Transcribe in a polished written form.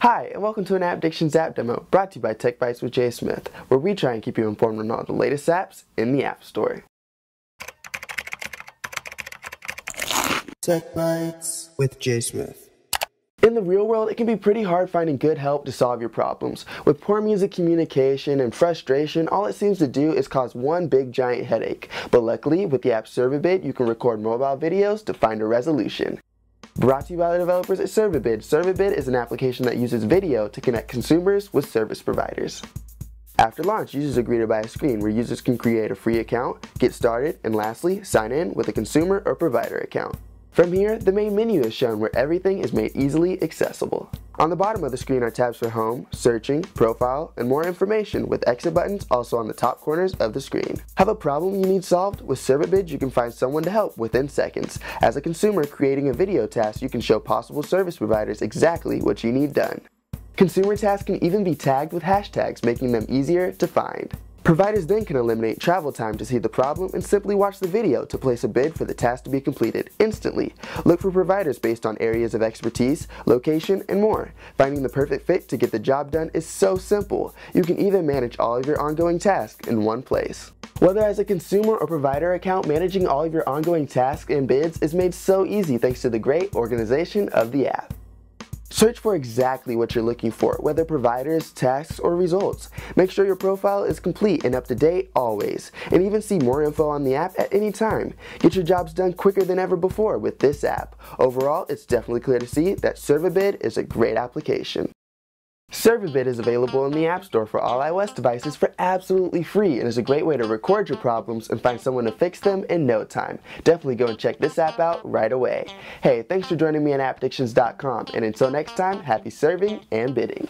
Hi, and welcome to an App Diction's app demo brought to you by Tech Bytes with Jay Smith, where we try and keep you informed on all the latest apps in the App Store. Tech Bytes with Jay Smith. In the real world, it can be pretty hard finding good help to solve your problems. With poor music communication and frustration, all it seems to do is cause one big giant headache. But luckily, with the app Servabid, you can record mobile videos to find a resolution. Brought to you by the developers at Servabid. Servabid is an application that uses video to connect consumers with service providers. After launch, users are greeted by a screen where users can create a free account, get started, and lastly, sign in with a consumer or provider account. From here, the main menu is shown where everything is made easily accessible. On the bottom of the screen are tabs for Home, Searching, Profile, and more information, with exit buttons also on the top corners of the screen. Have a problem you need solved? With Servabid, you can find someone to help within seconds. As a consumer creating a video task, you can show possible service providers exactly what you need done. Consumer tasks can even be tagged with hashtags, making them easier to find. Providers then can eliminate travel time to see the problem and simply watch the video to place a bid for the task to be completed instantly. Look for providers based on areas of expertise, location, and more. Finding the perfect fit to get the job done is so simple. You can even manage all of your ongoing tasks in one place. Whether as a consumer or provider account, managing all of your ongoing tasks and bids is made so easy thanks to the great organization of the app. Search for exactly what you're looking for, whether providers, tasks, or results. Make sure your profile is complete and up to date always, and even see more info on the app at any time. Get your jobs done quicker than ever before with this app. Overall, it's definitely clear to see that Servabid is a great application. Servabid is available in the App Store for all iOS devices for absolutely free and is a great way to record your problems and find someone to fix them in no time. Definitely go and check this app out right away. Hey, thanks for joining me on AppDictions.com, and until next time, happy serving and bidding.